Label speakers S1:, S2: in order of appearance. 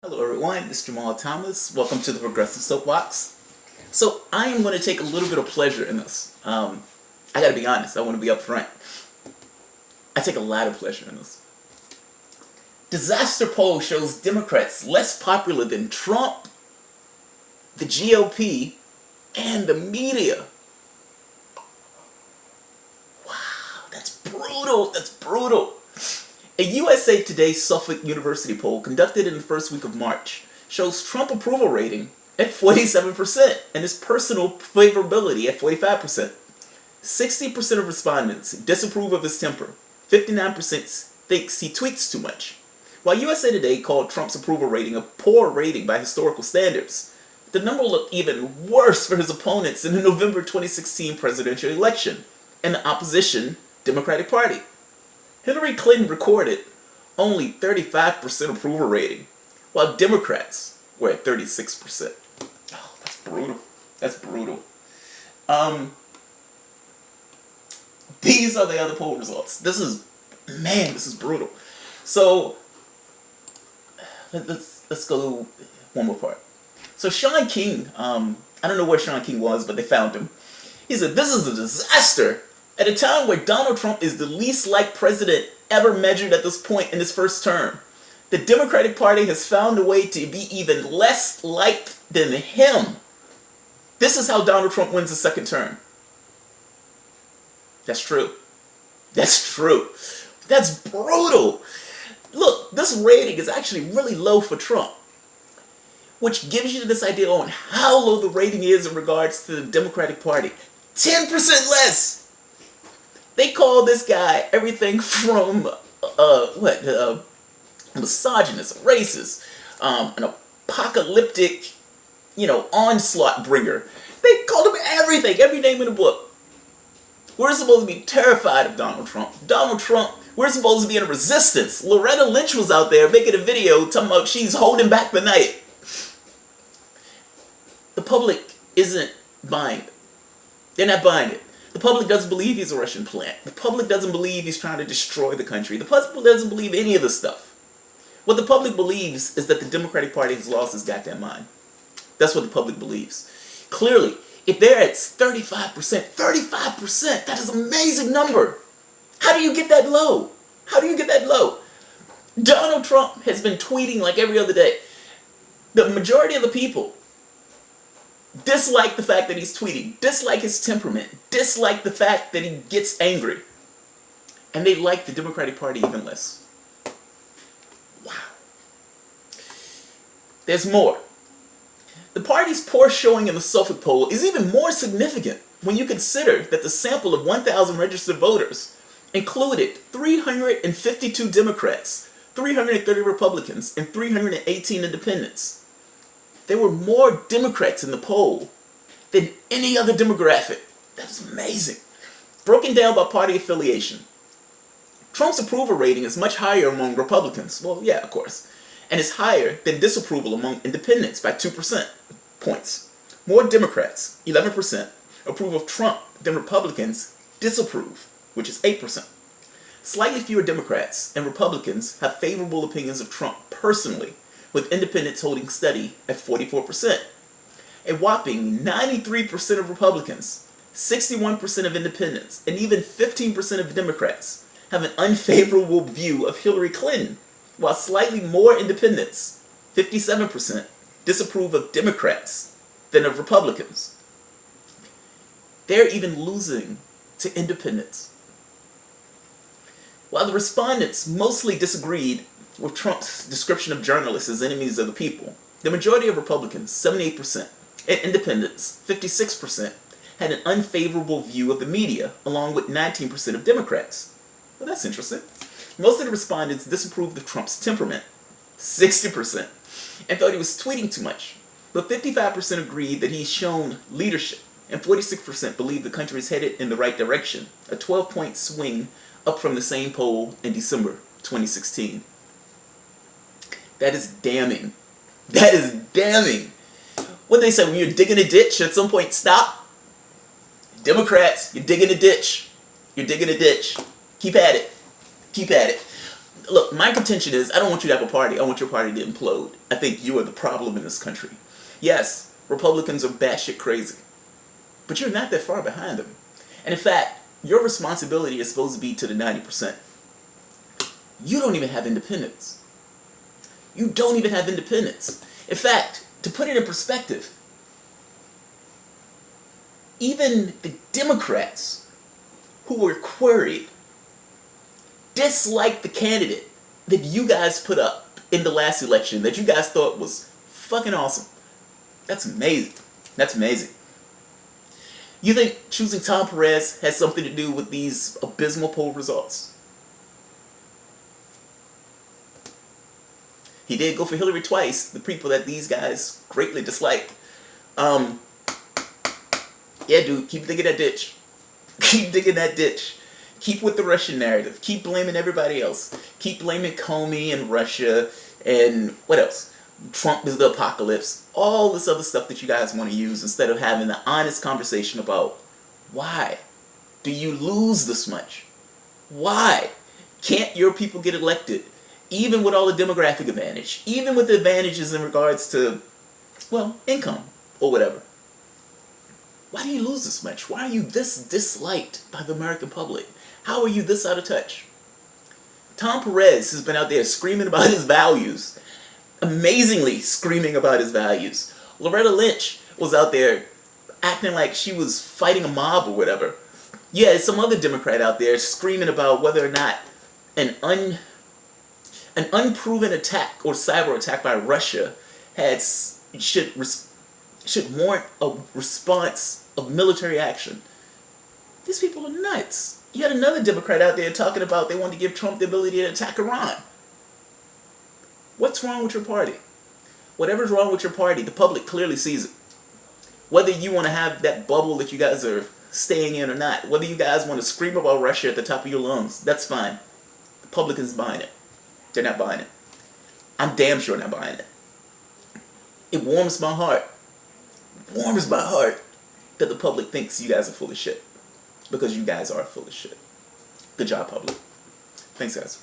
S1: Hello everyone, it's Jamal Thomas. Welcome to the Progressive Soapbox. So I am going to take a little bit of pleasure in this. I gotta be honest, I want to be upfront. I take a lot of pleasure in this. Disaster poll shows Democrats less popular than Trump, the GOP, and the media. Wow, that's brutal, that's brutal. A USA Today Suffolk University poll conducted in the first week of March shows Trump approval rating at 47% and his personal favorability at 45%. 60% of respondents disapprove of his temper. 59% thinks he tweets too much. While USA Today called Trump's approval rating a poor rating by historical standards, the number looked even worse for his opponents in the November 2016 presidential election and the opposition Democratic Party. Hillary Clinton recorded only 35% approval rating, while Democrats were at 36%. Oh, that's brutal. That's brutal. These are the other poll results. This is brutal. So let's go one more part. So Sean King, I don't know where Sean King was, but they found him. He said, "This is a disaster. At a time where Donald Trump is the least liked president ever measured at this point in his first term, the Democratic Party has found a way to be even less liked than him. This is how Donald Trump wins a second term." That's true. That's true. That's brutal. Look, this rating is actually really low for Trump, which gives you this idea on how low the rating is in regards to the Democratic Party. 10% less. They call this guy everything from misogynist, racist, an apocalyptic, onslaught bringer. They called him everything, every name in the book. We're supposed to be terrified of Donald Trump. Donald Trump, we're supposed to be in a resistance. Loretta Lynch was out there making a video talking about she's holding back the night. The public isn't buying it. They're not buying it. The public doesn't believe he's a Russian plant. The public doesn't believe he's trying to destroy the country. The public doesn't believe any of this stuff. What the public believes is that the Democratic Party has lost its goddamn mind. That's what the public believes. Clearly, if they're at 35%, that is an amazing number. How do you get that low? How do you get that low? Donald Trump has been tweeting like every other day. The majority of the people dislike the fact that he's tweeting, dislike his temperament, dislike the fact that he gets angry. And they like the Democratic Party even less. Wow. There's more. The party's poor showing in the Suffolk poll is even more significant when you consider that the sample of 1,000 registered voters included 352 Democrats, 330 Republicans, and 318 independents. There were more Democrats in the poll than any other demographic. That's amazing. Broken down by party affiliation, Trump's approval rating is much higher among Republicans. Well, yeah, of course. And is higher than disapproval among independents by 2% points. More Democrats, 11%, approve of Trump than Republicans disapprove, which is 8%. Slightly fewer Democrats and Republicans have favorable opinions of Trump personally, with independents holding steady at 44%. A whopping 93% of Republicans, 61% of independents, and even 15% of Democrats have an unfavorable view of Hillary Clinton, while slightly more independents, 57%, disapprove of Democrats than of Republicans. They're even losing to independents. While the respondents mostly disagreed with Trump's description of journalists as enemies of the people, the majority of Republicans, 78%, and independents, 56%, had an unfavorable view of the media, along with 19% of Democrats. Well, that's interesting. Most of the respondents disapproved of Trump's temperament, 60%, and thought he was tweeting too much. But 55% agreed that he's shown leadership, and 46% believe the country is headed in the right direction, a 12-point swing up from the same poll in December 2016. That is damning. That is damning. What they say, when you're digging a ditch, at some point stop? Democrats, you're digging a ditch. You're digging a ditch. Keep at it. Keep at it. Look, my contention is I don't want you to have a party. I want your party to implode. I think you are the problem in this country. Yes, Republicans are batshit crazy, but you're not that far behind them. And in fact, your responsibility is supposed to be to the 90%. You don't even have independence. You don't even have independence. In fact, to put it in perspective, even the Democrats who were queried disliked the candidate that you guys put up in the last election that you guys thought was fucking awesome. That's amazing. That's amazing. You think choosing Tom Perez has something to do with these abysmal poll results? He did go for Hillary twice, the people that these guys greatly dislike. Yeah, dude, keep digging that ditch. Keep digging that ditch. Keep with the Russian narrative. Keep blaming everybody else. Keep blaming Comey and Russia and what else? Trump is the apocalypse. All this other stuff that you guys want to use instead of having the honest conversation about why do you lose this much? Why can't your people get elected? Even with all the demographic advantage, even with the advantages in regards to, well, income or whatever. Why do you lose this much? Why are you this disliked by the American public? How are you this out of touch? Tom Perez has been out there screaming about his values. Amazingly screaming about his values. Loretta Lynch was out there acting like she was fighting a mob or whatever. Yeah, some other Democrat out there screaming about whether or not an unproven attack or cyber attack by Russia should warrant a response of military action. These people are nuts. You had another Democrat out there talking about they wanted to give Trump the ability to attack Iran. What's wrong with your party? Whatever's wrong with your party, the public clearly sees it. Whether you want to have that bubble that you guys are staying in or not, whether you guys want to scream about Russia at the top of your lungs, that's fine. The public is buying it. They're not buying it. I'm damn sure not buying it. It warms my heart. Warms my heart that the public thinks you guys are full of shit. Because you guys are full of shit. Good job, public. Thanks, guys.